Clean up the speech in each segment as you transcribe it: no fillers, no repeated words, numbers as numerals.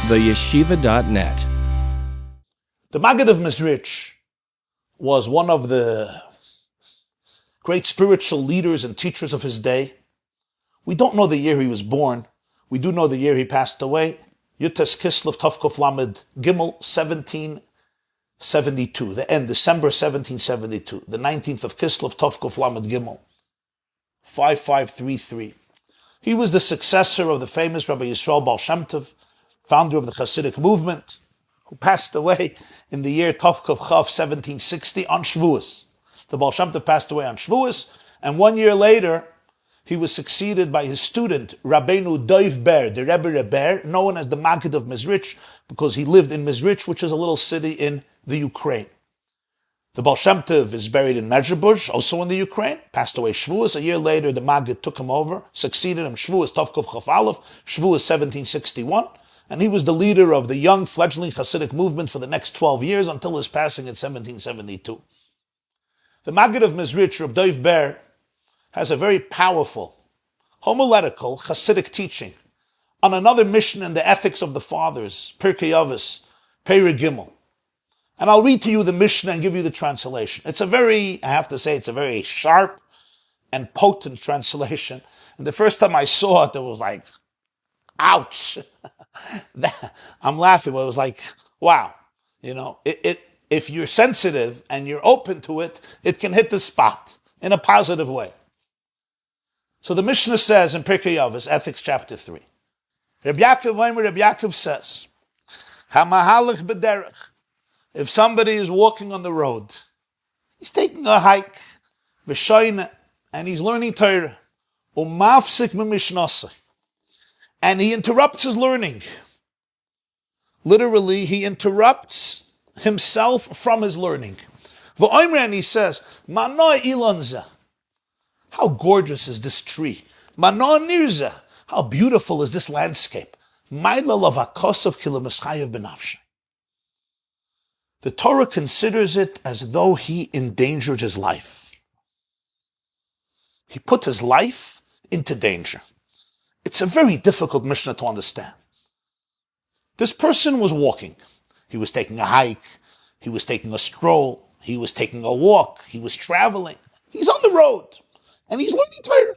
theyeshiva.net. The Maggid of Mezrich was one of the great spiritual leaders and teachers of his day. We don't know the year he was born. We do know the year he passed away. Yutes Kislev Tavkuf Lamed Gimel 1772. The end, December 1772. The 19th of Kislev Tavkuf Lamed Gimel 5533. He was the successor of the famous Rabbi Yisrael Baal Shem Tov, founder of the Hasidic movement, who passed away in the year Tovkov Chav 1760 on Shavuos. The Baal Shem Tov passed away on Shavuos, and 1 year later, he was succeeded by his student, Rabbeinu Doiv Ber, the Rebbe, known as the Maggid of Mezrich, because he lived in Mezrich, which is a little city in the Ukraine. The Baal Shem Tov is buried in Medjugorje, also in the Ukraine, passed away Shavuos. A year later, the Maggid took him over, succeeded him Shavuos Tovkov Chav Aleph, Shavuos 1761, and he was the leader of the young fledgling Hasidic movement for the next 12 years until his passing in 1772. The Maggid of Mezrich, Reb Doiv Ber, has a very powerful, homiletical Hasidic teaching on another mission in the ethics of the fathers, Pirkei Avos, Perek Gimel. And I'll read to you the Mishnah and give you the translation. It's a very sharp and potent translation. And the first time I saw it, it was like, ouch. I'm laughing, but it was like, wow. If you're sensitive and you're open to it, it can hit the spot in a positive way. So the Mishnah says in Pirkei Avos, Ethics chapter 3, Reb Yaakov says, Hamahalach b'derech, if somebody is walking on the road, he's taking a hike, v'shoyne, and he's learning Torah, umafsik m'mishnaseh, and he interrupts his learning. Literally, he interrupts himself from his learning. V'oimran, he says, Manoy ilonza, how gorgeous is this tree? Manoy nirza, how beautiful is this landscape? Maila lavakosov kilomischayev benafshay. The Torah considers it as though he endangered his life. He put his life into danger. It's a very difficult Mishnah to understand. This person was walking. He was taking a hike. He was taking a stroll. He was taking a walk. He was traveling. He's on the road. And he's learning Torah.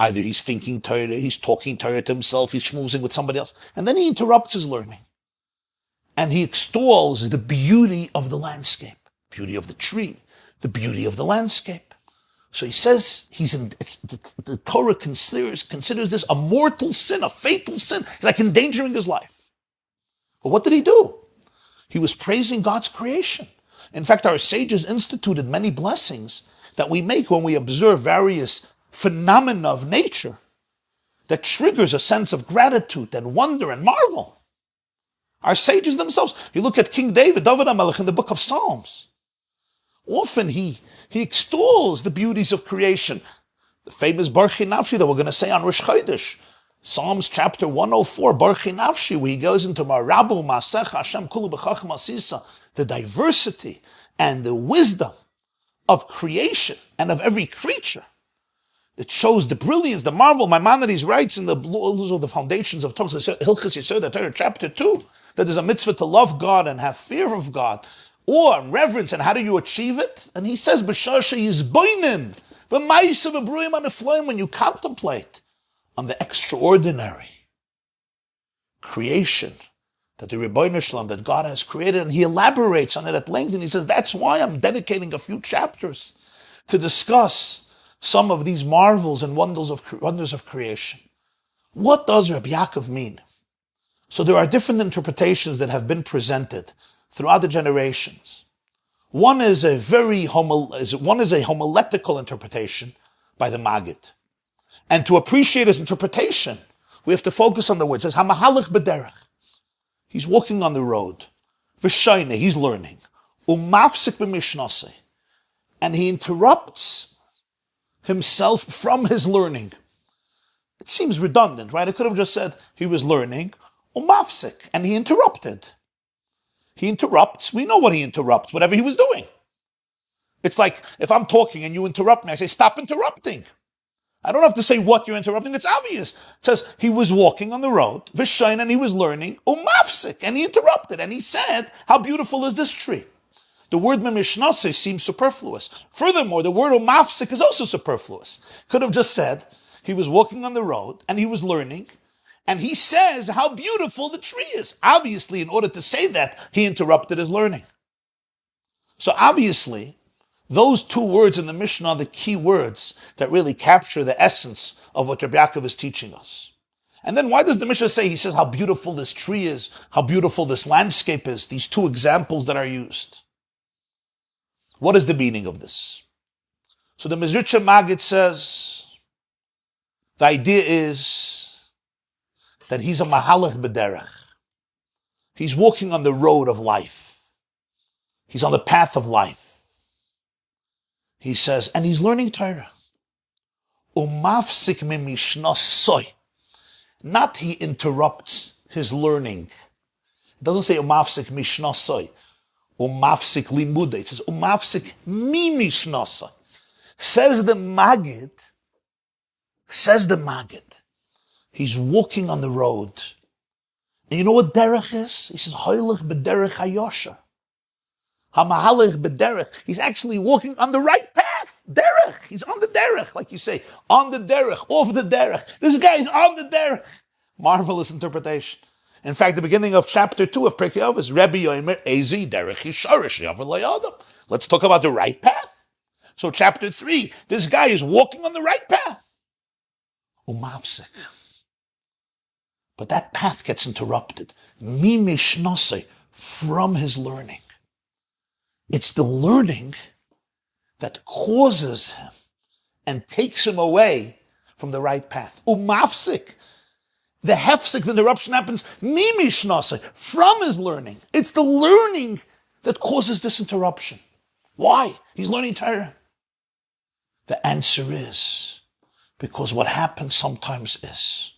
Either he's thinking Torah, he's talking Torah to himself, he's schmoozing with somebody else. And then he interrupts his learning. And he extols the beauty of the landscape. Beauty of the tree. The beauty of the landscape. So he says the Torah considers this a mortal sin, a fatal sin. It's like endangering his life. But what did he do? He was praising God's creation. In fact, our sages instituted many blessings that we make when we observe various phenomena of nature that triggers a sense of gratitude and wonder and marvel. Our sages themselves. You look at King David HaMelech in the book of Psalms. Often he extols the beauties of creation. The famous Baruch Nafshi that we're going to say on Rosh Chodesh. Psalms chapter 104, Baruch Nafshi, where he goes into Marabu, Masech, Hashem, Kulu B'chacham Asisa, the diversity and the wisdom of creation and of every creature. It shows the brilliance, the marvel. Maimonides writes in the Laws of the Foundations of Torah, Hilchos Yesod Torah, chapter 2, that there's a mitzvah to love God and have fear of God, awe and reverence, and how do you achieve it? And he says, B'shasha yizboinen, b'ma'isa v'bruyim anefloim, when you contemplate on the extraordinary creation that the Rebbeinu Shalom, that God has created, and he elaborates on it at length, and he says, that's why I'm dedicating a few chapters to discuss some of these marvels and wonders of creation. What does Rabbi Yaakov mean? So there are different interpretations that have been presented throughout the generations. One is a homiletical interpretation by the Maggid. And to appreciate his interpretation, we have to focus on the words. It says, Hamahalach b'derech. He's walking on the road. V'shayne, he's learning. Umafsik b'mishnaseh. And he interrupts himself from his learning. It seems redundant, right? I could have just said he was learning, umafsik, and he interrupted. He interrupts. We know what he interrupts, whatever he was doing. It's like if I'm talking and you interrupt me, I say, stop interrupting. I don't have to say what you're interrupting. It's obvious. It says he was walking on the road, v'shayin, and he was learning, umafsik, and he interrupted, and he said, how beautiful is this tree? The word memishnase seems superfluous. Furthermore, the word umafsik is also superfluous. Could have just said, he was walking on the road, and he was learning, and he says how beautiful the tree is. Obviously, in order to say that, he interrupted his learning. So obviously, those two words in the Mishnah are the key words that really capture the essence of what Rabbi Yaakov is teaching us. And then why does the Mishnah say, he says how beautiful this tree is, how beautiful this landscape is, these two examples that are used? What is the meaning of this? So the Mezritcher Maggid says, the idea is that he's a mahalach b'derech. He's walking on the road of life. He's on the path of life. He says, and he's learning Torah. Umafsik mimishnasoi. Not he interrupts his learning. It doesn't say umafsik mishnasoi. Umafsik limude. It says umafsik mimishnasoi. Says the Maggid, he's walking on the road. And you know what derech is? He says, hoylech b'derech hayosha. Hamahalech b'derech. He's actually walking on the right path. Derech. He's on the derech, like you say. On the derech, off the derech. This guy is on the derech. Marvelous interpretation. In fact, the beginning of chapter 2 of Pre-Shavuos is Rebbe Yomer Ezi Derech Yisharish Yavar Layadam. Let's talk about the right path. So chapter 3, this guy is walking on the right path. Umavsik. But that path gets interrupted. Mimishnase, from his learning. It's the learning that causes him and takes him away from the right path. Umafsik. The hefsik, the interruption happens mimishnase, from his learning. It's the learning that causes this interruption. Why? He's learning Torah. The answer is because what happens sometimes is,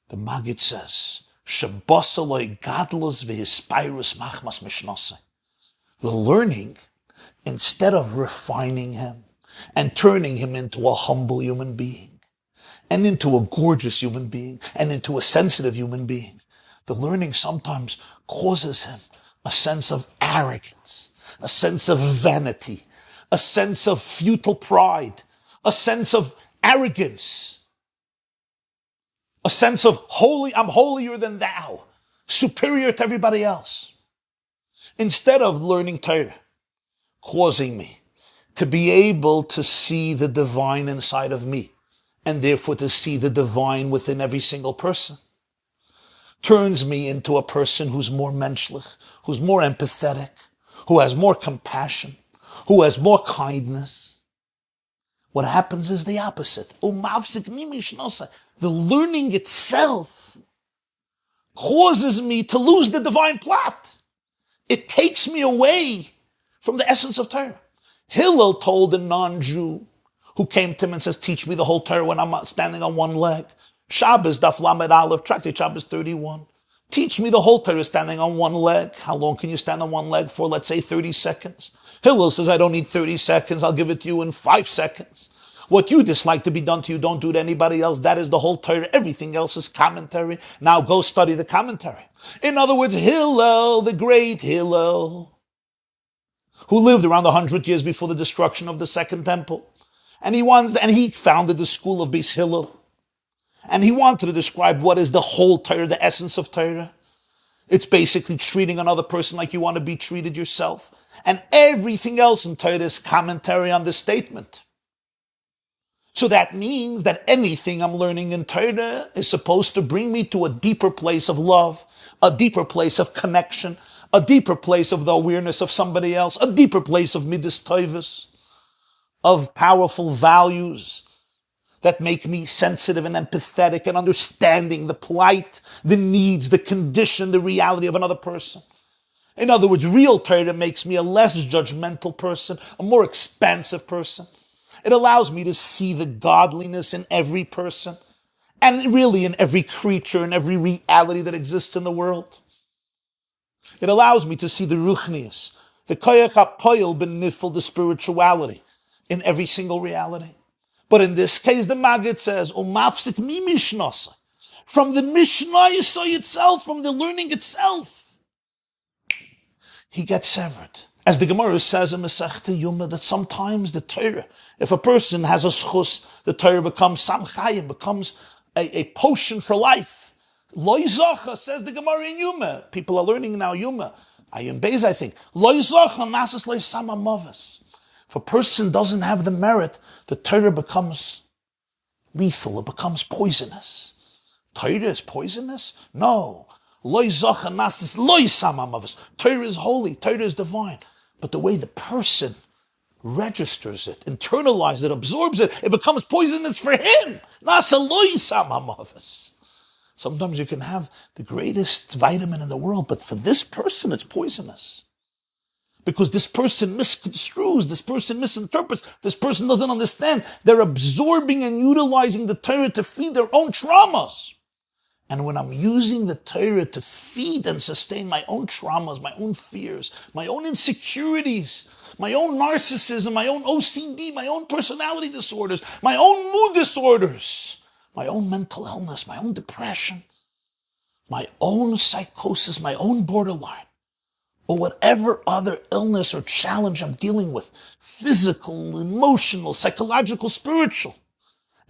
the Maggid says, Shabbasaloi gadlos v'hispirus machmas mishnase. The learning, instead of refining him and turning him into a humble human being and into a gorgeous human being and into a sensitive human being, the learning sometimes causes him a sense of arrogance, a sense of vanity, a sense of futile pride, a sense of arrogance, a sense of I'm holier than thou, superior to everybody else. Instead of learning Torah, causing me to be able to see the divine inside of me, and therefore to see the divine within every single person, turns me into a person who's more menschlich, who's more empathetic, who has more compassion, who has more kindness. What happens is the opposite. The learning itself causes me to lose the divine plot. It takes me away from the essence of Torah. Hillel told a non-Jew who came to him and says, teach me the whole Torah when I'm standing on one leg. Shabbos, Daf Lamed Aleph, Tractate Shabbos 31. Teach me the whole Torah standing on one leg. How long can you stand on one leg for? Let's say 30 seconds. Hillel says, I don't need 30 seconds. I'll give it to you in 5 seconds. What you dislike to be done to you, don't do to anybody else. That is the whole Torah. Everything else is commentary. Now go study the commentary. In other words, Hillel, the great Hillel, who lived around 100 years before the destruction of the Second Temple. And he founded the school of Beis Hillel. And he wanted to describe what is the whole Torah, the essence of Torah. It's basically treating another person like you want to be treated yourself. And everything else in Torah is commentary on this statement. So that means that anything I'm learning in Torah is supposed to bring me to a deeper place of love, a deeper place of connection, a deeper place of the awareness of somebody else, a deeper place of midas tovos, of powerful values that make me sensitive and empathetic and understanding the plight, the needs, the condition, the reality of another person. In other words, real Torah makes me a less judgmental person, a more expansive person. It allows me to see the godliness in every person and really in every creature and every reality that exists in the world. It allows me to see the ruchnius, the koyach hapoyel benifel, the spirituality in every single reality. But in this case, the Maggid says, Umafsik mi mishnasa. From the Mishnah itself, from the learning itself, he gets severed. As the Gemara says in Masechta Yuma, that sometimes the Torah, if a person has a schus, the Torah becomes samchayim, becomes a potion for life. Lo yizacha, says the Gemara in Yuma. People are learning now Yuma. Ayim Beis, I think. Lo yizacha, nasas lo yisama mavas. If a person doesn't have the merit, the Torah becomes lethal, it becomes poisonous. Torah is poisonous? No. Lo yizacha, nasas lo yisama mavas. Torah is holy, Torah is divine. But the way the person registers it, internalizes it, absorbs it, it becomes poisonous for him. Nasa lo yisama mavas. Sometimes you can have the greatest vitamin in the world, but for this person, it's poisonous. Because this person misconstrues, this person misinterprets, this person doesn't understand. They're absorbing and utilizing the Torah to feed their own traumas. And when I'm using the Torah to feed and sustain my own traumas, my own fears, my own insecurities, my own narcissism, my own OCD, my own personality disorders, my own mood disorders, my own mental illness, my own depression, my own psychosis, my own borderline, or whatever other illness or challenge I'm dealing with, physical, emotional, psychological, spiritual.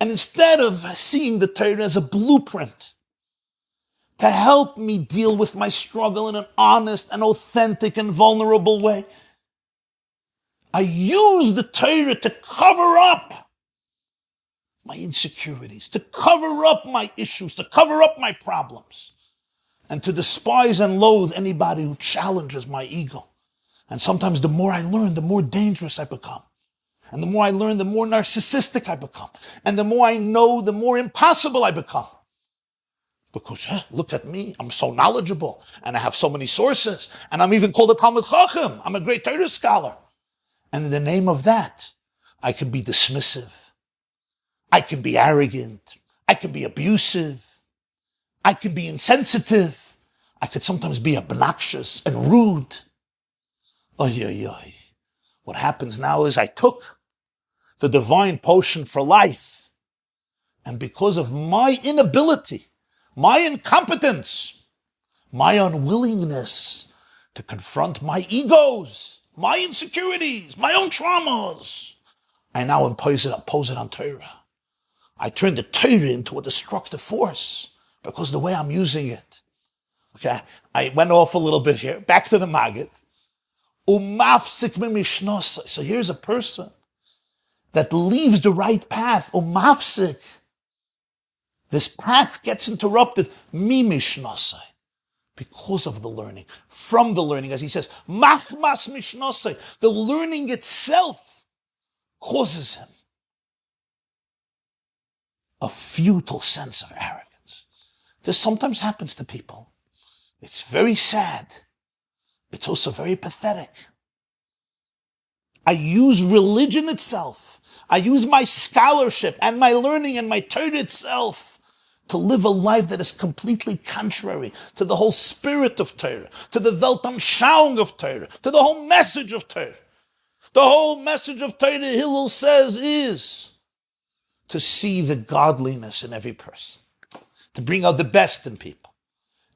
And instead of seeing the Torah as a blueprint to help me deal with my struggle in an honest and authentic and vulnerable way, I use the Torah to cover up my insecurities, to cover up my issues, to cover up my problems, and to despise and loathe anybody who challenges my ego. And sometimes the more I learn, the more dangerous I become. And the more I learn, the more narcissistic I become. And the more I know, the more impossible I become. Because, look at me, I'm so knowledgeable, and I have so many sources, and I'm even called a Talmid Chacham. I'm a great Torah scholar. And in the name of that, I can be dismissive. I can be arrogant. I can be abusive. I can be insensitive. I could sometimes be obnoxious and rude. Oy, oy, oy. What happens now is I took the divine potion for life, and because of my inability, my incompetence, my unwillingness to confront my egos, my insecurities, my own traumas, I now impose it on Torah. I turn the Torah into a destructive force because of the way I'm using it. Okay, I went off a little bit here. Back to the Maggid. Umafsik mimishnosa. So here's a person that leaves the right path. Umafsik. This path gets interrupted, mimishnosai, because of the learning, from the learning, as he says, machmas mishnosai, the learning itself causes him a futile sense of arrogance. This sometimes happens to people. It's very sad. It's also very pathetic. I use religion itself. I use my scholarship and my learning and my Torah itself to live a life that is completely contrary to the whole spirit of Torah, to the Weltanschauung of Torah, to the whole message of Torah. The whole message of Torah, Hillel says, is to see the godliness in every person, to bring out the best in people,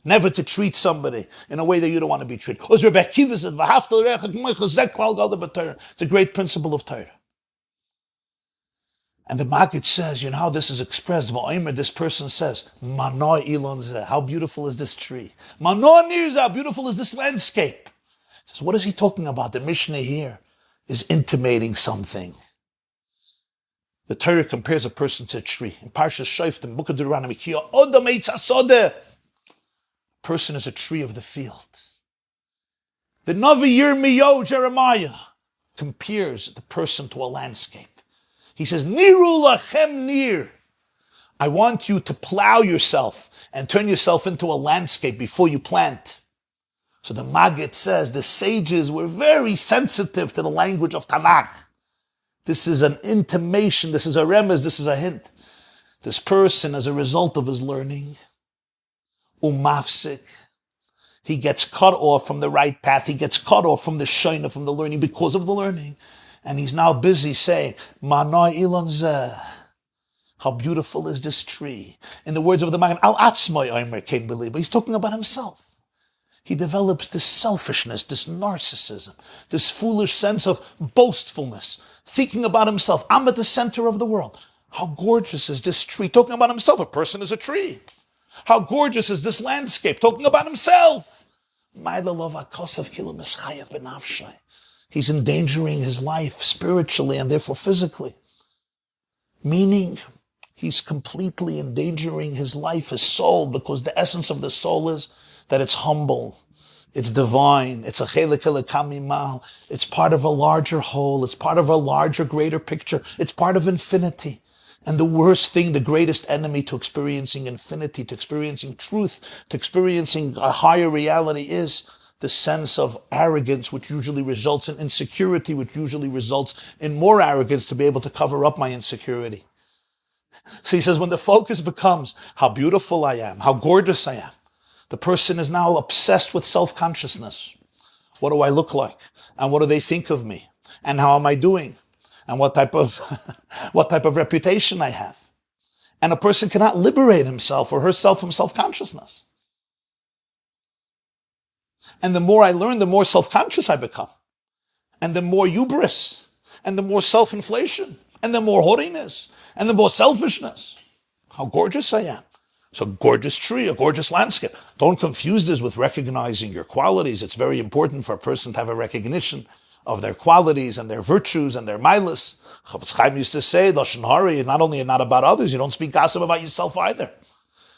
never to treat somebody in a way that you don't want to be treated. It's a great principle of Torah. And the Maggid says, you know how this is expressed? This person says, Mano ilonzeh, how beautiful is this tree? Mano nirza, how beautiful is this landscape? He says, what is he talking about? The Mishnah here is intimating something. The Torah compares a person to a tree. In Parshas Shoftim, Book of Deuteronomy, Odom eitz hasodeh. Person is a tree of the field. The Navi Yirmiyahu, Jeremiah, compares the person to a landscape. He says, Niru lachem nir. I want you to plow yourself and turn yourself into a landscape before you plant. So the Maggid says the sages were very sensitive to the language of Tanakh. This is an intimation, this is a remez, this is a hint. This person, as a result of his learning, umafsik, he gets cut off from the right path, he gets cut off from the shayna, from the learning because of the learning. And he's now busy saying, Manoi ilon zeh. How beautiful is this tree? In the words of the Magen, Al atzmoi oimer kein believe. But he's talking about himself. He develops this selfishness, this narcissism, this foolish sense of boastfulness, thinking about himself. I'm at the center of the world. How gorgeous is this tree? Talking about himself. A person is a tree. How gorgeous is this landscape? Talking about himself. He's endangering his life spiritually and therefore physically. Meaning, he's completely endangering his life, his soul, because the essence of the soul is that it's humble, it's divine, it's a chelik elokam, it's part of a larger whole, it's part of a larger, greater picture, it's part of infinity. And the worst thing, the greatest enemy to experiencing infinity, to experiencing truth, to experiencing a higher reality is the sense of arrogance, which usually results in insecurity, which usually results in more arrogance to be able to cover up my insecurity. So he says, when the focus becomes how beautiful I am, how gorgeous I am, the person is now obsessed with self-consciousness. What do I look like? And what do they think of me? And how am I doing? And what type of reputation I have? And a person cannot liberate himself or herself from self-consciousness. And the more I learn, the more self-conscious I become. And the more hubris, and the more self-inflation, and the more haughtiness, and the more selfishness. How gorgeous I am. It's a gorgeous tree, a gorgeous landscape. Don't confuse this with recognizing your qualities. It's very important for a person to have a recognition of their qualities and their virtues and their milas. Chafetz Chaim used to say, Lashon Hara, not only not about others, you don't speak gossip about yourself either.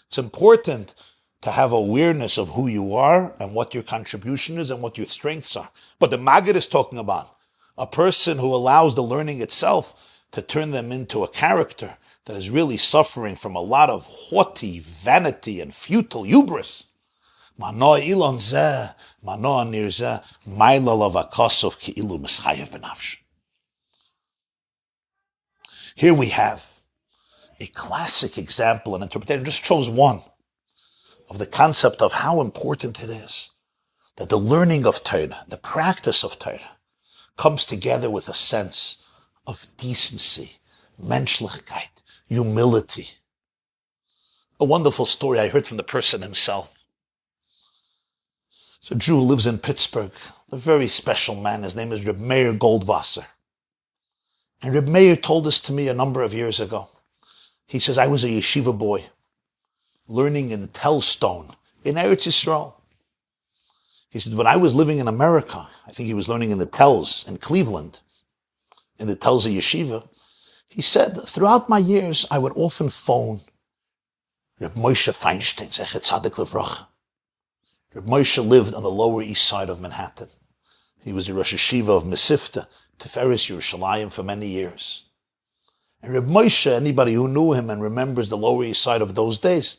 It's important to have awareness of who you are and what your contribution is and what your strengths are. But the Maggid is talking about a person who allows the learning itself to turn them into a character that is really suffering from a lot of haughty vanity and futile hubris. Mano ilon zeh, mano anir zeh, maila lavakosov ki'ilu mischayev benafsh. Here we have a classic example and interpretation, just chose one, of the concept of how important it is that the learning of Torah, the practice of Torah, comes together with a sense of decency, menschlichkeit, humility. A wonderful story I heard from the person himself. It's a Jew who lives in Pittsburgh, a very special man. His name is Reb Meir Goldwasser. And Reb Meir told this to me a number of years ago. He says, I was a yeshiva boy, learning in Tellstone, in Eretz Yisrael. He said, when I was living in America, I think he was learning in the Tells in Cleveland, in the Tells yeshiva. He said, throughout my years, I would often phone Reb Moshe Feinstein, Zechet Tzadik Livracha. Reb Moshe lived on the Lower East Side of Manhattan. He was the Rosh Yeshiva of Mesivta, Tiferes Yerushalayim, for many years. And Reb Moshe, anybody who knew him and remembers the Lower East Side of those days,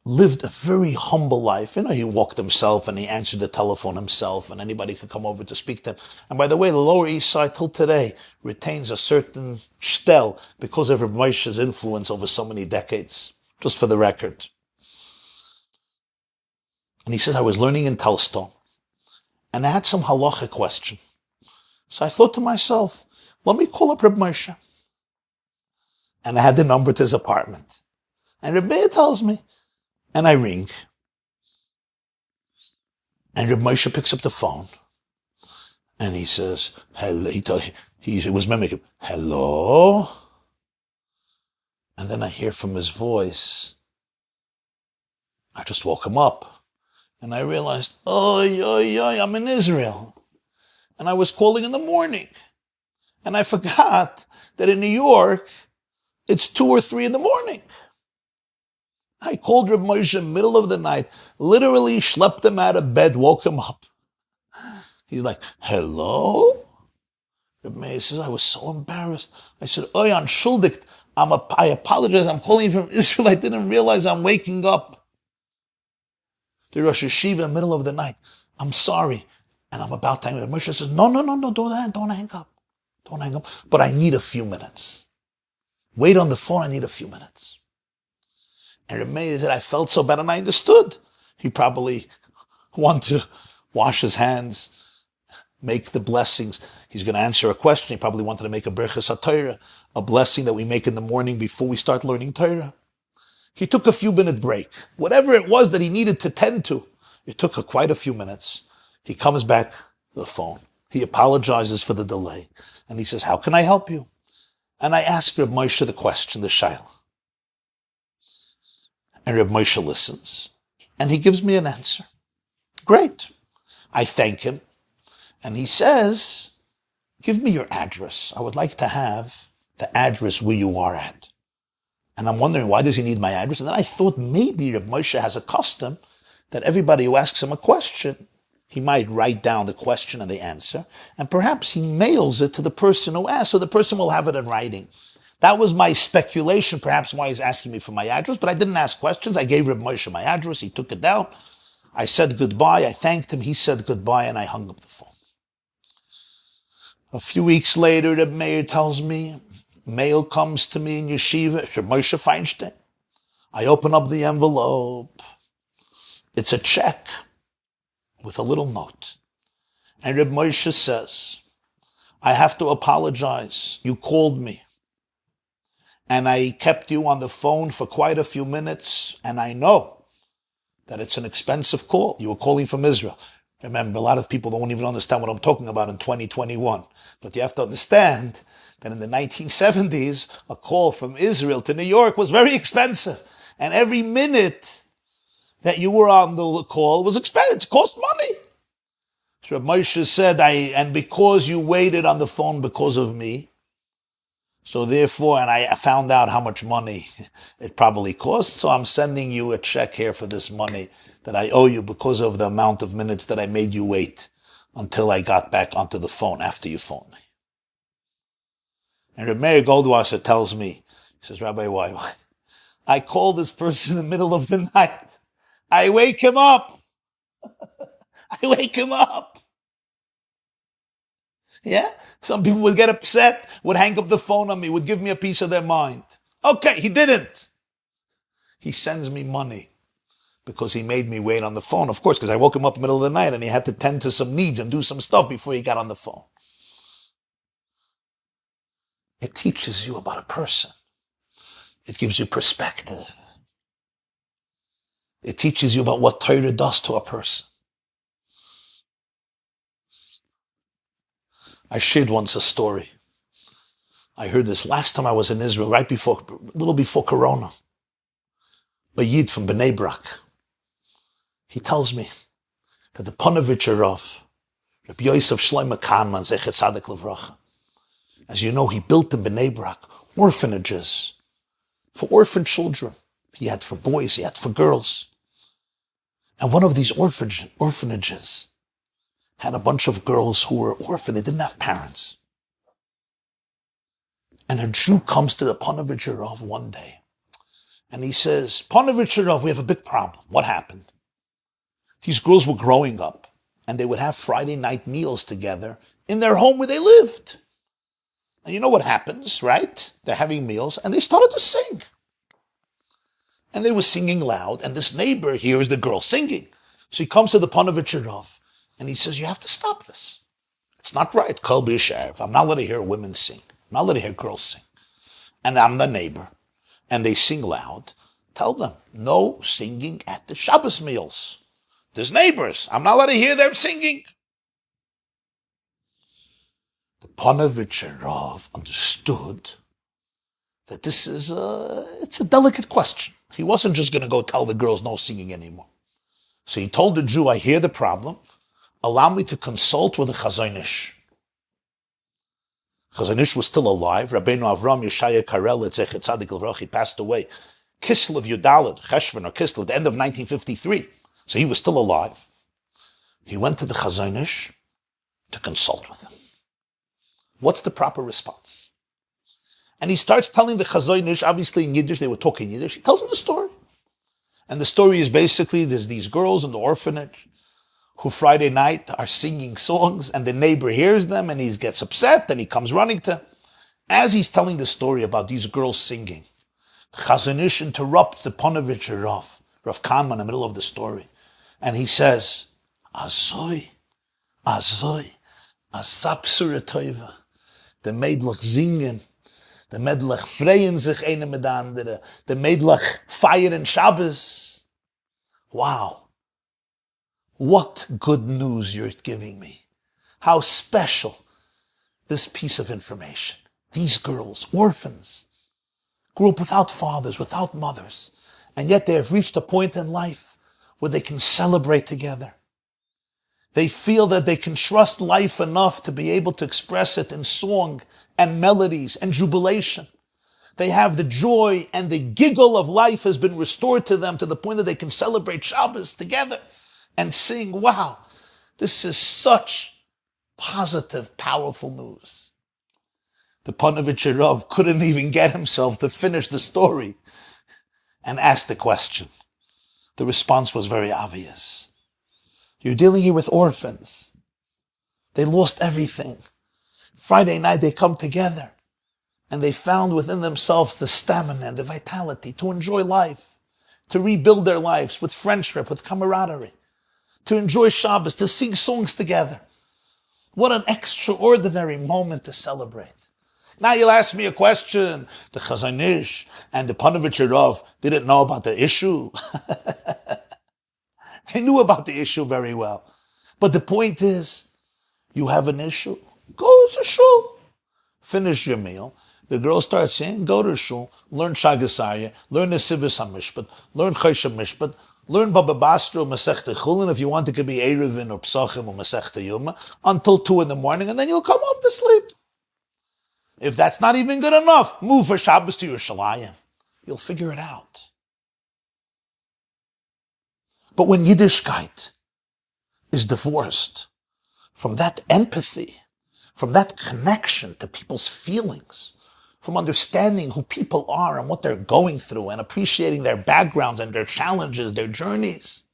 lived a very humble life. You know, he walked himself and he answered the telephone himself and anybody could come over to speak to him. And by the way, the Lower East Side till today retains a certain shtel because of Reb Moshe's influence over so many decades, just for the record. And he says, I was learning in Tellstone and I had some halacha question. So I thought to myself, let me call up Reb Moshe. And I had the number to his apartment. And Reb Meir tells me, and I ring. And Reb Moshe picks up the phone. And he says, hello. He was mimicking, hello? And then I hear from his voice. I just woke him up. And I realized, I'm in Israel. And I was calling in the morning. And I forgot that in New York, it's 2 or 3 in the morning. I called Reb Moshe in the middle of the night, literally schlepped him out of bed, woke him up. He's like, hello? Reb Meir says, I was so embarrassed. I said, Oyan Shuldikt, I apologize, I'm calling you from Israel. I didn't realize I'm waking up. The Rosh Yeshiva in the middle of the night. I'm sorry. And I'm about to hang up. Reb Moshe says, no, don't hang up. Don't hang up. But I need a few minutes. Wait on the phone, I need a few minutes. And Reb Meir said, I felt so bad, and I understood. He probably wanted to wash his hands make the blessings. He's going to answer a question. He probably wanted to make a berachas Torah, a blessing that we make in the morning before we start learning Torah. He took a few minute break. Whatever it was that he needed to tend to, it took quite a few minutes. He comes back to the phone. He apologizes for the delay. And he says, how can I help you? And I ask Reb Moshe the question, the shayla. And Reb Moshe listens. And he gives me an answer. Great. I thank him. And he says, give me your address. I would like to have the address where you are at. And I'm wondering, why does he need my address? And then I thought maybe Reb Moshe has a custom that everybody who asks him a question, he might write down the question and the answer, and perhaps he mails it to the person who asked, so the person will have it in writing. That was my speculation, perhaps why he's asking me for my address, but I didn't ask questions. I gave Reb Moshe my address. He took it down. I said goodbye. I thanked him. He said goodbye, and I hung up the phone. A few weeks later, Reb Meir tells me, mail comes to me in yeshiva, Reb Moshe Feinstein. I open up the envelope. It's a check with a little note. And Reb Moshe says, I have to apologize. You called me. And I kept you on the phone for quite a few minutes. And I know that it's an expensive call. You were calling from Israel. Remember, a lot of people don't even understand what I'm talking about in 2021. But you have to understand that in the 1970s, a call from Israel to New York was very expensive. And every minute that you were on the call was expensive. It cost money. So Reb Moshe said, and because you waited on the phone because of me, so therefore, and I found out how much money it probably cost, so I'm sending you a check here for this money that I owe you because of the amount of minutes that I made you wait until I got back onto the phone after you phoned me. And Reb Meir Goldwasser tells me, he says, Rabbi, why? I call this person in the middle of the night. I wake him up. I wake him up. Yeah? Some people would get upset, would hang up the phone on me, would give me a piece of their mind. Okay, he didn't. He sends me money because he made me wait on the phone. Of course, because I woke him up in the middle of the night and he had to tend to some needs and do some stuff before he got on the phone. It teaches you about a person. It gives you perspective. It teaches you about what Torah does to a person. I shared once a story. I heard this last time I was in Israel, a little before Corona. A Yid from Bnei Brak. He tells me that the Ponevezher Rav, Rabbi Yosef Shlomo Kahneman, Zecher Tzaddik Livracha, as you know, he built in Bnei Brak orphanages for orphan children. He had for boys, he had for girls. And one of these orphanages had a bunch of girls who were orphaned. They didn't have parents. And a Jew comes to the Ponevezher Rav one day. And he says, Ponevezher Rav, we have a big problem. What happened? These girls were growing up. And they would have Friday night meals together in their home where they lived. And you know what happens, right? They're having meals. And they started to sing. And they were singing loud. And this neighbor hears the girl singing. So he comes to the Ponevezher Rav. And he says, you have to stop this. It's not right. Kol b'yishav. I'm not letting hear women sing. I'm not letting hear girls sing. And I'm the neighbor. And they sing loud. Tell them, no singing at the Shabbos meals. There's neighbors. I'm not letting hear them singing. The Ponevezher Rav understood that this is it's a delicate question. He wasn't just going to go tell the girls no singing anymore. So he told the Jew, I hear the problem. Allow me to consult with the Chazon Ish. Chazon Ish was still alive. Rabbeinu Avram Yeshaya Karel Zecher Tzaddik Livracha, he passed away. Kislev Yudalet, Cheshvan or Kislev, the end of 1953. So he was still alive. He went to the Chazon Ish to consult with him. What's the proper response? And he starts telling the Chazon Ish, obviously in Yiddish, they were talking Yiddish. He tells him the story. And the story is basically, there's these girls in the orphanage who Friday night are singing songs, and the neighbor hears them, and he gets upset, and he comes running to. As he's telling the story about these girls singing, Chazon Ish interrupts the Ponevezher Rav Kahneman in the middle of the story, and he says, Azoi, a sapsure teuve, the Meidlich singen, the Meidlich freien sich eine mit der andere, the Meidlich feiern Shabbos. Wow. What good news you're giving me. How special this piece of information. These girls, orphans, grew up without fathers, without mothers, and yet they have reached a point in life where they can celebrate together. They feel that they can trust life enough to be able to express it in song and melodies and jubilation. They have the joy and the giggle of life has been restored to them to the point that they can celebrate Shabbos together and sing. Wow, this is such positive, powerful news. The Ponevezher Rav couldn't even get himself to finish the story and ask the question. The response was very obvious. You're dealing here with orphans. They lost everything. Friday night they come together and they found within themselves the stamina and the vitality to enjoy life, to rebuild their lives with friendship, with camaraderie, to enjoy Shabbos, to sing songs together. What an extraordinary moment to celebrate. Now you'll ask me a question. The Chazon Ish and the Ponevezher Rav didn't know about the issue. They knew about the issue very well. But the point is, you have an issue, go to shul. Finish your meal. The girl starts saying, go to shul, learn Shagasarya, learn the Sivis HaMishpat, learn Choshen Mishpat, learn Baba Basra, Masechta Chulin, if you want it to be Erevin or Psachim or Masechta Yuma, until 2 a.m, and then you'll come home to sleep. If that's not even good enough, move for Shabbos to Yerushalayim. You'll figure it out. But when Yiddishkeit is divorced from that empathy, from that connection to people's feelings, from understanding who people are and what they're going through and appreciating their backgrounds and their challenges, their journeys,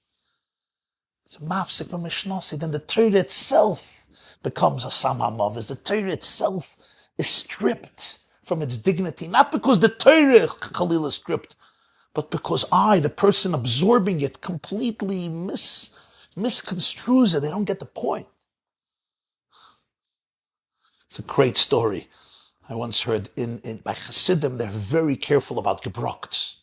then the Torah itself becomes a samamav, as the Torah itself is stripped from its dignity, not because the Torah Khalil is stripped, but because the person absorbing it, completely misconstrues it. They don't get the point. It's a great story. I once heard by Hasidim, they're very careful about gebrochts.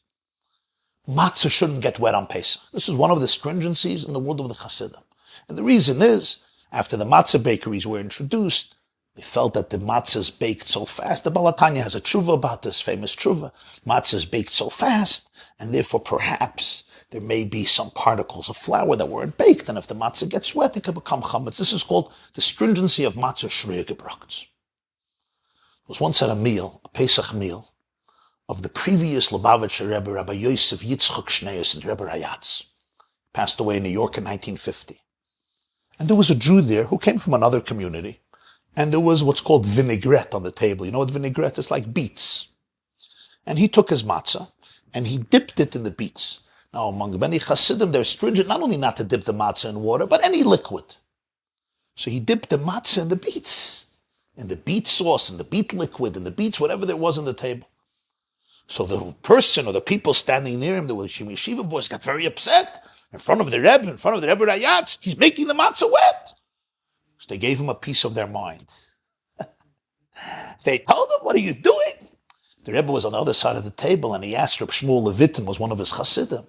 Matzah shouldn't get wet on Pesach. This is one of the stringencies in the world of the Hasidim. And the reason is, after the matzah bakeries were introduced, they felt that the matzah is baked so fast. The Balatanya has a tshuva about this, famous tshuva. Matzah is baked so fast, and therefore perhaps there may be some particles of flour that weren't baked, and if the matzah gets wet, it can become chametz. This is called the stringency of matzah shreya gebrochts. There was once at a meal, a Pesach meal, of the previous Lubavitcher Rebbe, Rabbi Yosef Yitzchok Shneis and Rebbe Rayatz. Passed away in New York in 1950. And there was a Jew there who came from another community, and there was what's called vinaigrette on the table. You know what vinaigrette is? Like beets. And he took his matzah, and he dipped it in the beets. Now, among many Hasidim, they're stringent not only not to dip the matzah in water, but any liquid. So he dipped the matzah in the beets, in the beet sauce, in the beet liquid, in the beets, whatever there was on the table. So the person or the people standing near him, the yeshiva boys, got very upset. In front of the Rebbe, in front of the Rebbe Rayatz, he's making the matzah wet. So they gave him a piece of their mind. They told him, what are you doing? The Rebbe was on the other side of the table, and he asked Reb Shmuel Levitin, was one of his Hasidim,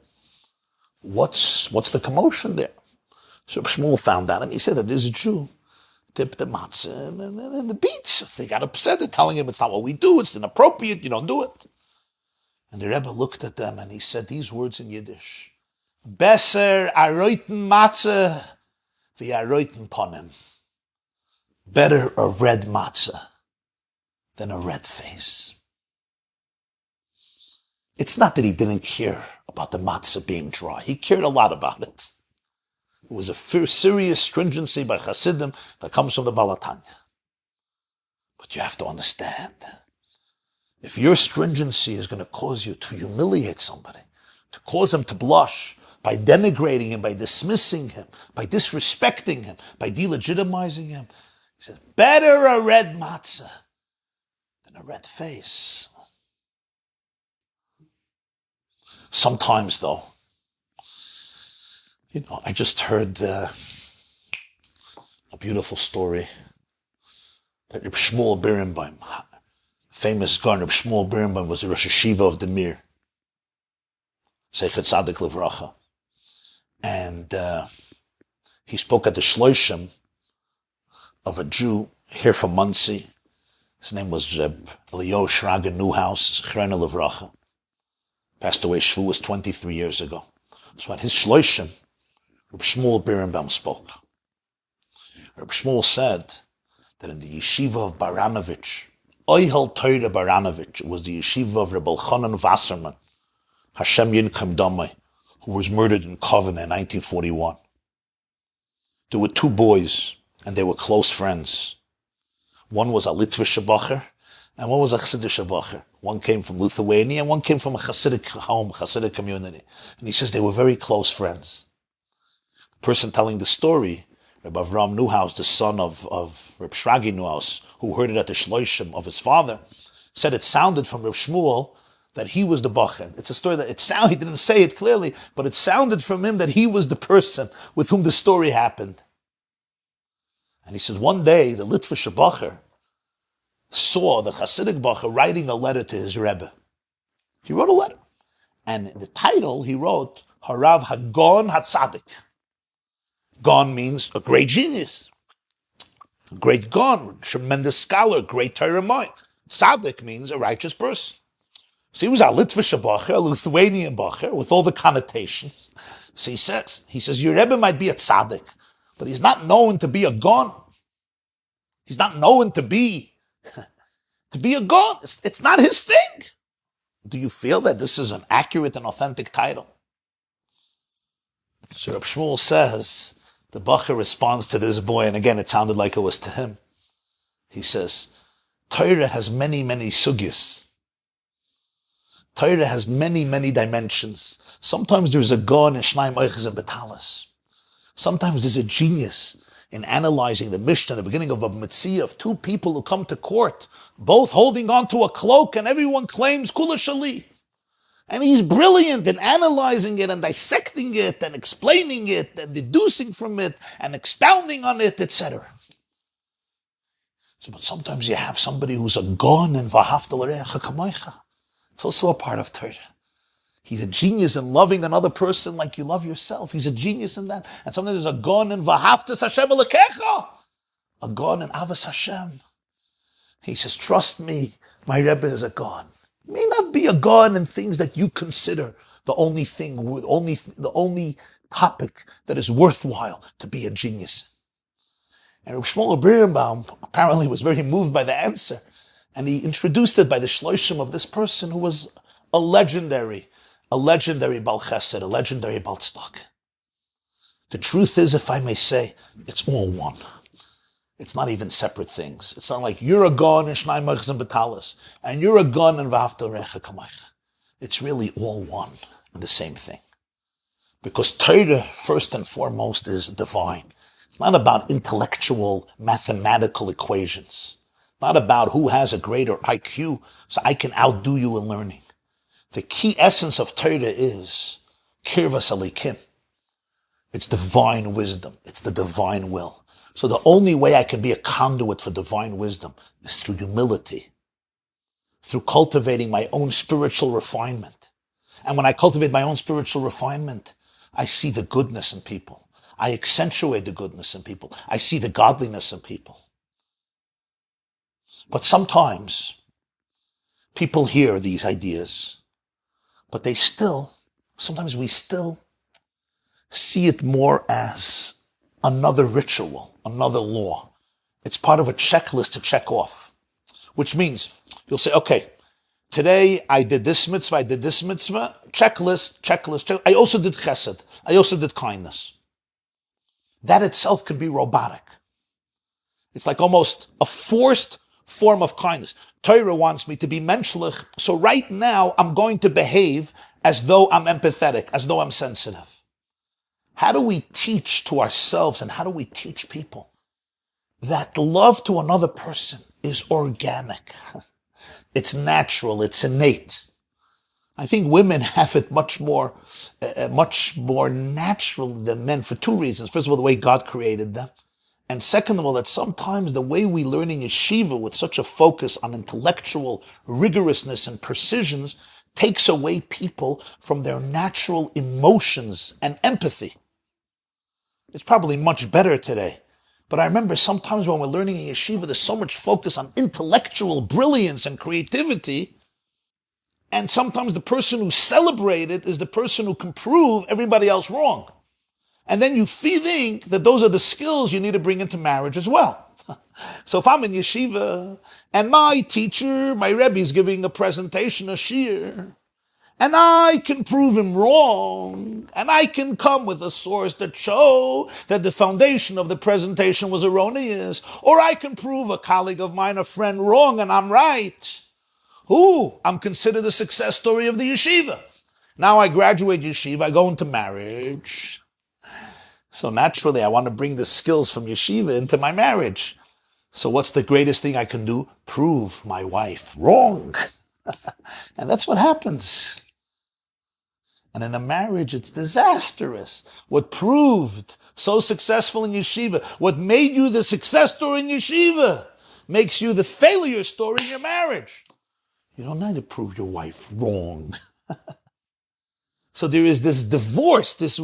what's the commotion there? So Reb Shmuel found out, and he said that there's a Jew dipped the matzah in the beets. They got upset. They're telling him it's not what we do. It's inappropriate. You don't do it. And the Rebbe looked at them, and he said these words in Yiddish. Besser a roiten matzah v'a roiten ponem. Better a red matzah than a red face. It's not that he didn't care about the matzah being dry. He cared a lot about it. It was a serious stringency by Hasidim that comes from the Balatanya. But you have to understand, if your stringency is going to cause you to humiliate somebody, to cause him to blush, by denigrating him, by dismissing him, by disrespecting him, by delegitimizing him, he says, better a red matzah than a red face. Sometimes, though, I just heard a beautiful story that Reb Shmuel Birnbaum, famous Gaon Reb Shmuel Birnbaum, was the Rosh Hashiva of the Mir, Seichet Tzadik Livracha. And he spoke at the Shloshim of a Jew here from Muncie. His name was Reb Eliyahu Shraga Newhouse, Zechrona Livracha. Passed away Shavuos 23 years ago. So at his Shloshim, Reb Shmuel Birnbaum spoke. Reb Shmuel said that in the yeshiva of Baranovich, Oihel Torah Baranovich, it was the yeshiva of Reb Elchanan Wasserman, Hashem Yinkem Damai, who was murdered in Kovna in 1941. There were two boys, and they were close friends. One was a Litvish Bacher, and one was a Chassidish Bacher. One came from Lithuania, and one came from a Chassidic home, Chassidic community. And he says they were very close friends. The person telling the story, Reb Avram Newhouse, the son of Reb Shragi Newhouse, who heard it at the Shloshim of his father, said it sounded from Reb Shmuel that he was the Bacher. It's a story that he didn't say it clearly, but it sounded from him that he was the person with whom the story happened. And he said one day the Litvish Bacher saw the Hasidic Bacher writing a letter to his Rebbe. He wrote a letter. And in the title he wrote, Harav Hagon Hatzadik. Gon means a great genius. A great Gon, tremendous scholar, great Torah mind. Tzadik means a righteous person. So he was a Litvish Bacher, a Lithuanian Bacher, with all the connotations. So he says, your Rebbe might be a Tzadik, but he's not known to be a Gon. He's not known to be a Gon. It's not his thing. Do you feel that this is an accurate and authentic title? So Reb Shmuel says, the Bacher responds to this boy, and again, it sounded like it was to him. He says, Torah has many, many sugyas. Torah has many, many dimensions. Sometimes there's a Gon in Shnaim Oiches and Betalis. Sometimes there's a genius in analyzing the Mishnah, the beginning of a Mitzvah of two people who come to court, both holding on to a cloak, and everyone claims Kula Shali. And he's brilliant in analyzing it and dissecting it and explaining it and deducing from it and expounding on it, etc. So, but sometimes you have somebody who's a Gon in V'ahavta l'reacha kamoicha. It's also a part of Torah. He's a genius in loving another person like you love yourself. He's a genius in that. And sometimes there's a Gon in V'ahavta Hashem Elokecha. A Gon in Avos Hashem. He says, trust me, my Rebbe is a Gon. It may not be a Gon in things that you consider the only thing, the only topic that is worthwhile to be a genius. And Reb Shmuel Birnbaum apparently was very moved by the answer. And he introduced it by the shloshim of this person who was a legendary Bal Chesed, a legendary Bal Tzedakah. The truth is, if I may say, it's all one. It's not even separate things. It's not like you're a Gon in Shnai Mechz and Betalis, and you're a Gon in V'ahavta L'reacha Kamocha. It's really all one and the same thing. Because Torah, first and foremost, is divine. It's not about intellectual, mathematical equations. Not about who has a greater IQ, so I can outdo you in learning. The key essence of Torah is Kirvas Alikim. It's divine wisdom. It's the divine will. So the only way I can be a conduit for divine wisdom is through humility, through cultivating my own spiritual refinement. And when I cultivate my own spiritual refinement, I see the goodness in people. I accentuate the goodness in people. I see the godliness in people. But sometimes people hear these ideas, but sometimes we still see it more as another ritual, another law. It's part of a checklist to check off, which means you'll say, okay, today I did this mitzvah, checklist. I also did chesed. I also did kindness. That itself can be robotic. It's like almost a forced form of kindness. Torah wants me to be menschlich, so right now I'm going to behave as though I'm empathetic, as though I'm sensitive. How do we teach to ourselves and how do we teach people that love to another person is organic? It's natural, it's innate. I think women have it much more natural than men for two reasons. First of all, the way God created them. And second of all, that sometimes the way we learn in yeshiva with such a focus on intellectual rigorousness and precisions takes away people from their natural emotions and empathy. It's probably much better today. But I remember sometimes when we're learning in yeshiva, there's so much focus on intellectual brilliance and creativity. And sometimes the person who's celebrated is the person who can prove everybody else wrong. And then you think that those are the skills you need to bring into marriage as well. So if I'm in yeshiva and my teacher, my Rebbe, is giving a presentation, a shir, and I can prove him wrong, and I can come with a source that show that the foundation of the presentation was erroneous, or I can prove a colleague of mine, a friend, wrong, and I'm right. I'm considered a success story of the yeshiva. Now I graduate yeshiva, I go into marriage. So naturally, I want to bring the skills from yeshiva into my marriage. So what's the greatest thing I can do? Prove my wife wrong. And that's what happens. And in a marriage, it's disastrous. What proved so successful in yeshiva, what made you the success story in yeshiva, makes you the failure story in your marriage. You don't need to prove your wife wrong. So there is this divorce, this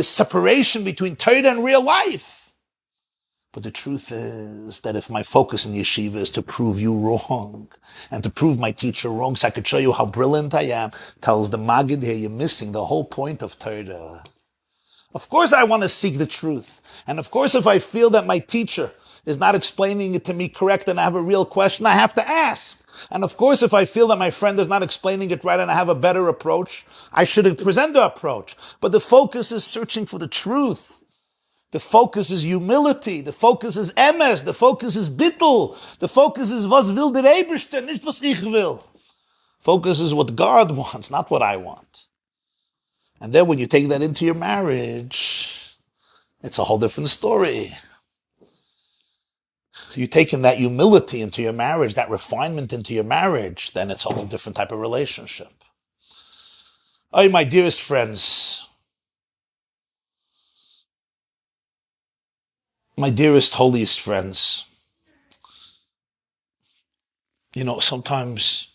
separation between Torah and real life. But the truth is that if my focus in yeshiva is to prove you wrong and to prove my teacher wrong so I could show you how brilliant I am, tells the Maggid here, you're missing the whole point of Torah. Of course I want to seek the truth. And of course if I feel that my teacher is not explaining it to me correct and I have a real question, I have to ask. And of course, if I feel that my friend is not explaining it right and I have a better approach, I should present the approach. But the focus is searching for the truth. The focus is humility. The focus is emes. The focus is bittul. The focus is was will der Eibishter, nicht was ich will. Focus is what God wants, not what I want. And then when you take that into your marriage, it's a whole different story. You taking that humility into your marriage, that refinement into your marriage, then it's a whole different type of relationship. Oh, my dearest friends, my dearest, holiest friends, sometimes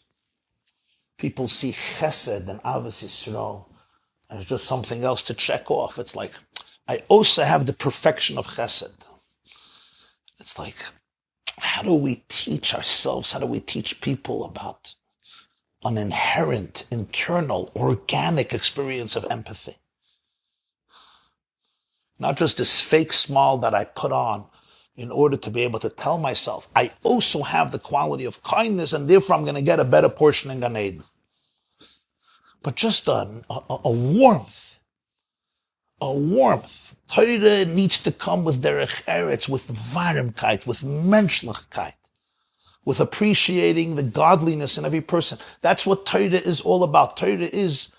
people see chesed and avos Yisrael as just something else to check off. It's like, I also have the perfection of chesed. It's like, how do we teach ourselves? How do we teach people about an inherent, internal, organic experience of empathy? Not just this fake smile that I put on in order to be able to tell myself, I also have the quality of kindness and therefore I'm going to get a better portion in Gan Eden. But just a warmth. A warmth. Torah needs to come with derech eretz, with varmkeit, with menschlichkeit, with appreciating the godliness in every person. That's what Torah is all about. Torah is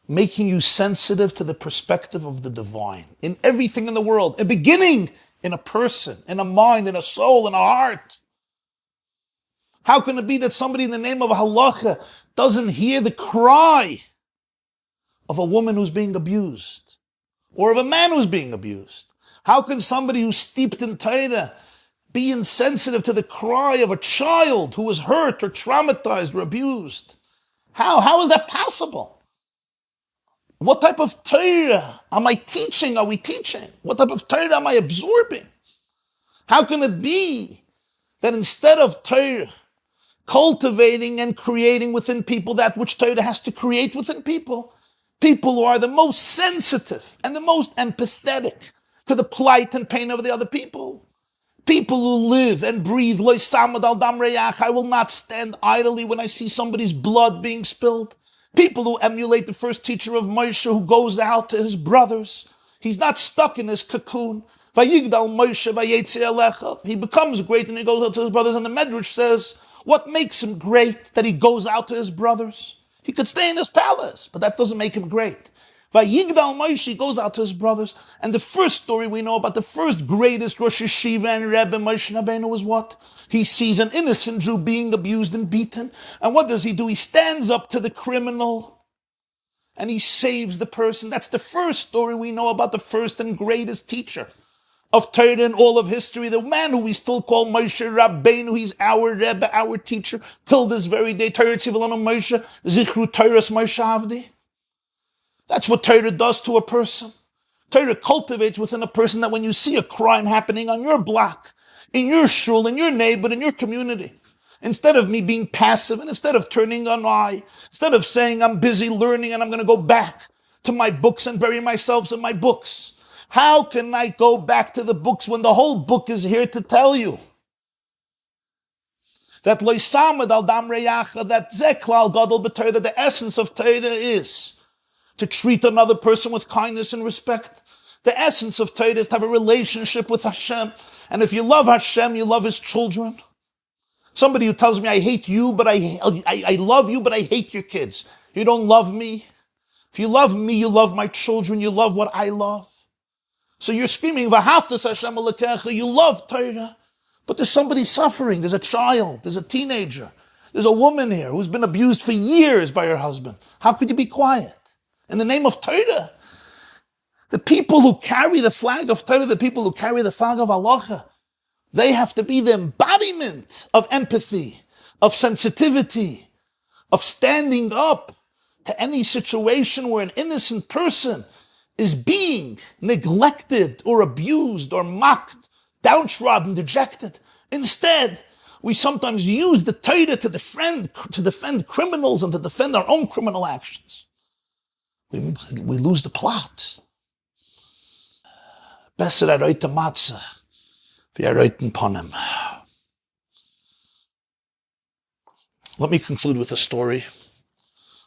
making you sensitive to the perspective of the divine in everything in the world, a beginning in a person, in a mind, in a soul, in a heart. How can it be that somebody in the name of halacha doesn't hear the cry of a woman who's being abused? Or of a man who's being abused? How can somebody who's steeped in Torah be insensitive to the cry of a child who was hurt or traumatized or abused? How is that possible? What type of Torah am I teaching? Are we teaching? What type of Torah am I absorbing? How can it be that instead of Torah cultivating and creating within people that which Torah has to create within people, people who are the most sensitive and the most empathetic to the plight and pain of the other people. People who live and breathe, Lo samad al dam reyach, I will not stand idly when I see somebody's blood being spilled. People who emulate the first teacher of Moshe who goes out to his brothers. He's not stuck in his cocoon. Vayigdal Moshe vayetze alecha. He becomes great and he goes out to his brothers. And the Medrash says, what makes him great? That he goes out to his brothers. He could stay in his palace, but that doesn't make him great. Vayigdal Moshe goes out to his brothers, and the first story we know about the first greatest Rosh Yeshiva and Rebbe, Moshe Rabbeinu, was what? He sees an innocent Jew being abused and beaten, and what does he do? He stands up to the criminal, and he saves the person. That's the first story we know about the first and greatest teacher. of Torah in all of history, the man who we still call Moshe Rabbeinu, he's our Rebbe, our teacher, till this very day, Torah Tzivilanu Moshe, Zichru Torahs Moshe Avdi. That's what Torah does to a person. Torah cultivates within a person that when you see a crime happening on your block, in your shul, in your neighborhood, in your community, instead of me being passive and instead of turning an eye, instead of saying I'm busy learning and I'm going to go back to my books and bury myself in my books, how can I go back to the books when the whole book is here to tell you that loisamad al dam reyacha, that zeklal gadol b'Torah, that the essence of Torah is to treat another person with kindness and respect. The essence of Torah is to have a relationship with Hashem. And if you love Hashem, you love His children. Somebody who tells me, I hate you, but I love you, but I hate your kids. You don't love me. If you love me, you love my children, you love what I love. So you're screaming, V'haftas Hashem Elokecha, you love Torah. But there's somebody suffering. There's a child. There's a teenager. There's a woman here who's been abused for years by her husband. How could you be quiet? In the name of Torah. The people who carry the flag of Torah, the people who carry the flag of halacha, they have to be the embodiment of empathy, of sensitivity, of standing up to any situation where an innocent person is being neglected or abused or mocked, downtrodden, dejected. Instead, we sometimes use the Torah to defend criminals and to defend our own criminal actions. We lose the plot. Besser aroit matzah, v'aroiten ponem. Let me conclude with a story.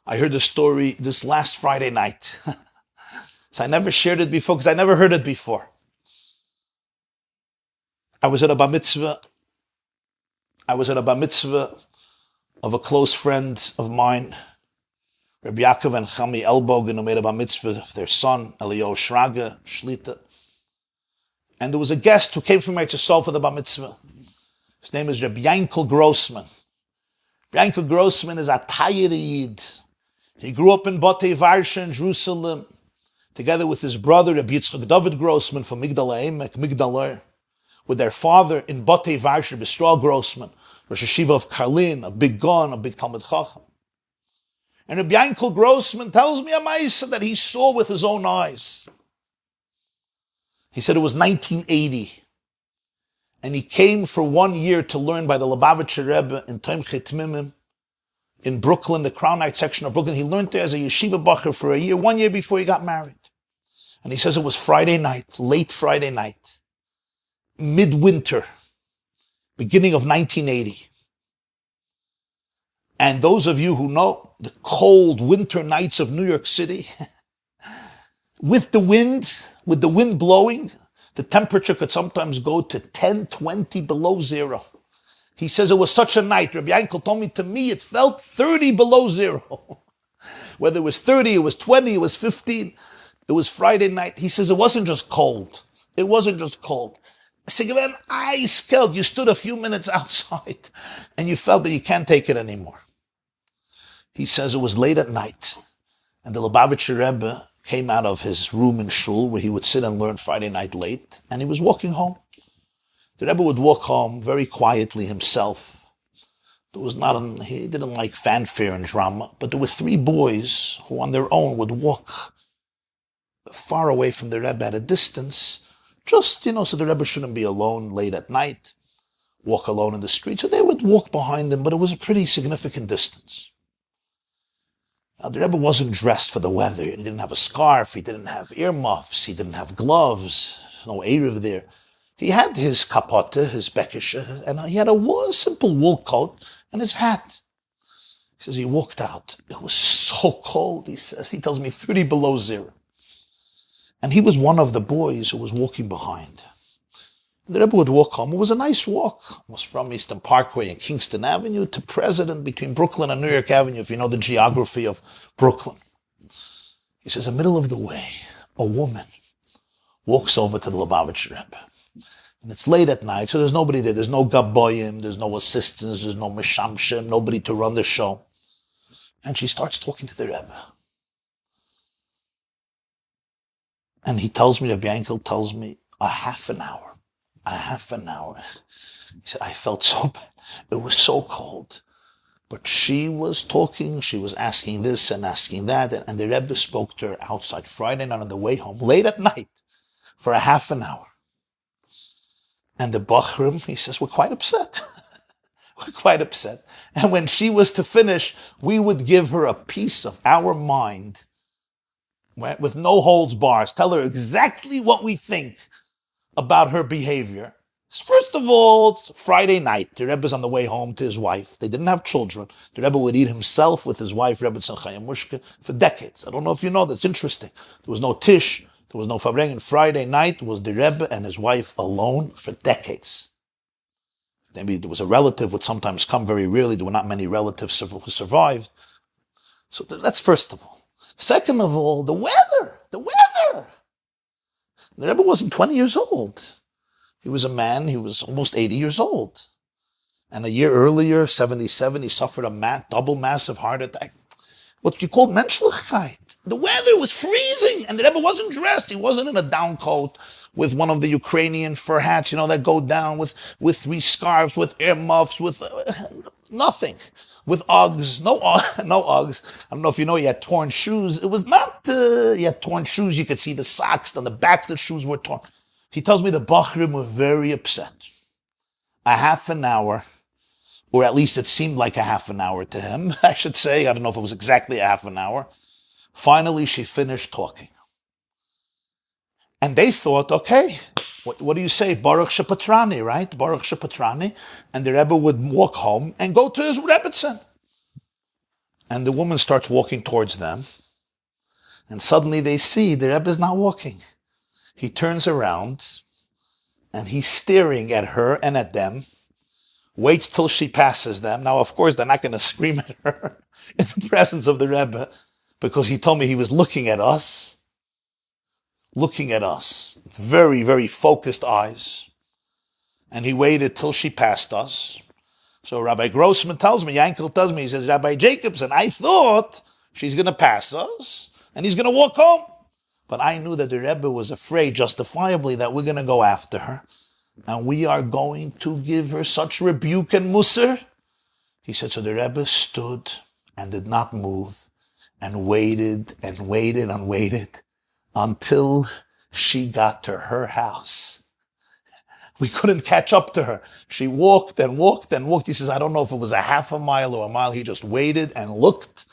I heard a story this last Friday night. So I never shared it before because I never heard it before. I was at a bar mitzvah. Of a close friend of mine, Rabbi Yaakov and Chami Elbogen, who made a bar mitzvah of their son, Eliyahu Shraga, Shlita. And there was a guest who came from Eretz Yisrael for the bar mitzvah. His name is Rabbi Yankel Grossman. Rabbi Yankel Grossman is a Tayir Yid. He grew up in Batei Varsha in Jerusalem, together with his brother, Rabbi Yitzchak David Grossman from Migdal HaEmek, Migdaler, with their father in Batei Varsha, Bistral Grossman, Rosh Hashiva of Karlin, a big gun, a big Talmud Chacham. And Rabbi Yankel Grossman tells me a ma'isa that he saw with his own eyes. He said it was 1980. And he came for 1 year to learn by the Lubavitcher Rebbe in Toim Chetmimim in Brooklyn, the Crown Heights section of Brooklyn. He learned there as a yeshiva bacher for a year, 1 year before he got married. And he says it was Friday night, late Friday night, midwinter, beginning of 1980. And those of you who know the cold winter nights of New York City, with the wind blowing, the temperature could sometimes go to 10, 20 below zero. He says it was such a night. Rabbi Yankel told me, to me, it felt 30 below zero. Whether it was 30, it was 20, it was 15, it was Friday night. He says it wasn't just cold. It wasn't just cold. Sigvan, ice cold. You stood a few minutes outside and you felt that you can't take it anymore. He says it was late at night and the Lubavitcher Rebbe came out of his room in shul where he would sit and learn Friday night late, and he was walking home. The Rebbe would walk home very quietly himself. He didn't like fanfare and drama, but there were 3 boys who on their own would walk far away from the Rebbe at a distance, just, so the Rebbe shouldn't be alone late at night, walk alone in the street. So they would walk behind him, but it was a pretty significant distance. Now, the Rebbe wasn't dressed for the weather. He didn't have a scarf. He didn't have earmuffs. He didn't have gloves. No Erev there. He had his kapota, his bekisha, and he had a simple wool coat and his hat. He says he walked out. It was so cold, he says. He tells me 30 below zero. And he was one of the boys who was walking behind. The Rebbe would walk home. It was a nice walk. It was from Eastern Parkway and Kingston Avenue to President, between Brooklyn and New York Avenue, if you know the geography of Brooklyn. He says, in the middle of the way, a woman walks over to the Lubavitcher Rebbe. And it's late at night, so there's nobody there. There's no gaboyim, there's no assistants, there's no mishamshem, nobody to run the show. And she starts talking to the Rebbe. And he tells me, Rabbi Yankel tells me, A half an hour. He said, I felt so bad. It was so cold. But she was talking, she was asking this and asking that, and the Rebbe spoke to her outside Friday night on the way home, late at night, for a half an hour. And the Bachrim, he says, we're quite upset. We're quite upset. And when she was to finish, we would give her a piece of our mind with no holds bars, tell her exactly what we think about her behavior. First of all, it's Friday night. The Rebbe's on the way home to his wife. They didn't have children. The Rebbe would eat himself with his wife, Rebbe Tzachayim Mushke, for decades. I don't know if you know, that's interesting. There was no Tish, there was no Fabrengen. Friday night was the Rebbe and his wife alone for decades. Maybe there was a relative, would sometimes come very rarely. There were not many relatives who survived. So that's first of all. Second of all, the weather. The Rebbe wasn't 20 years old. He was a man, he was almost 80 years old. And a year earlier, 77, he suffered a double massive heart attack. What you call menschlichkeit. The weather was freezing, and the Rebbe wasn't dressed. He wasn't in a down coat with one of the Ukrainian fur hats, that go down with 3 scarves, with earmuffs, with nothing. With Uggs, no Uggs. I don't know if you know, he had torn shoes. It was not, he had torn shoes. You could see the socks on the back of the shoes were torn. He tells me the Bachrim were very upset. A half an hour, or at least it seemed like a half an hour to him, I should say. I don't know if it was exactly a half an hour. Finally, she finished talking. And they thought, okay, what do you say? Baruch Shepatrani, right? Baruch Shepatrani. And the Rebbe would walk home and go to his Rebbetzin. And the woman starts walking towards them. And suddenly they see the Rebbe is not walking. He turns around and he's staring at her and at them, waits till she passes them. Now, of course, they're not going to scream at her in the presence of the Rebbe, because he told me he was looking at us. Very, very focused eyes. And he waited till she passed us. So Rabbi Grossman tells me, Yankel tells me, he says, Rabbi Jacobson, I thought she's going to pass us and he's going to walk home. But I knew that the Rebbe was afraid, justifiably, that we're going to go after her. And we are going to give her such rebuke and musar. He said, so the Rebbe stood and did not move and waited until she got to her house. We couldn't catch up to her. She walked and walked and walked. He says, I don't know if it was a half a mile or a mile. He just waited and looked.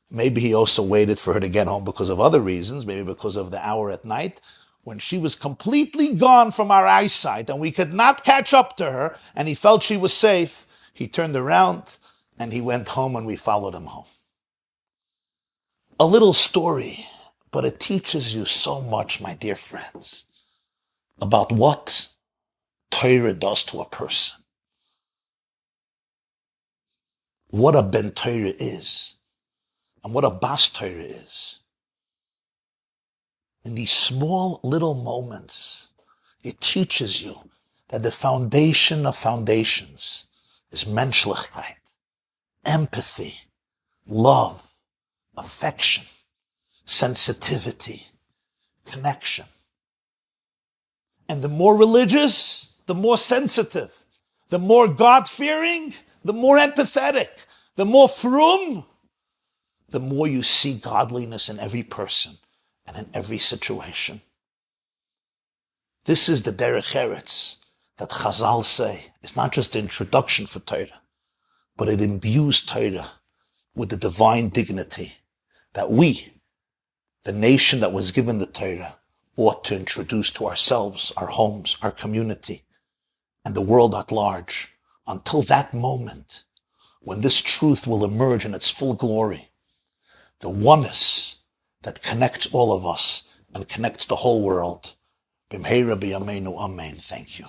Maybe he also waited for her to get home because of other reasons, maybe because of the hour at night, when she was completely gone from our eyesight and we could not catch up to her, and he felt she was safe. He turned around and he went home, and we followed him home. A little story, but it teaches you so much, my dear friends, about what Torah does to a person. What a Ben Torah is, and what a Bas Torah is. In these small little moments, it teaches you that the foundation of foundations is menschlichkeit, empathy, love, affection, sensitivity, connection. And the more religious, the more sensitive. The more God-fearing, the more empathetic. The more frum, the more you see godliness in every person and in every situation. This is the derech eretz that Chazal say is not just the introduction for Torah, but it imbues Torah with the divine dignity that we, the nation that was given the Torah, ought to introduce to ourselves, our homes, our community, and the world at large, until that moment when this truth will emerge in its full glory. The oneness that connects all of us and connects the whole world. B'mheira b'yameinu, amen. Thank you.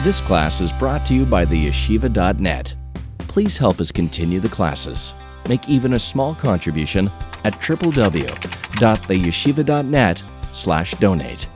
This class is brought to you by theyeshiva.net. Please help us continue the classes. Make even a small contribution at www.theyeshiva.net/donate.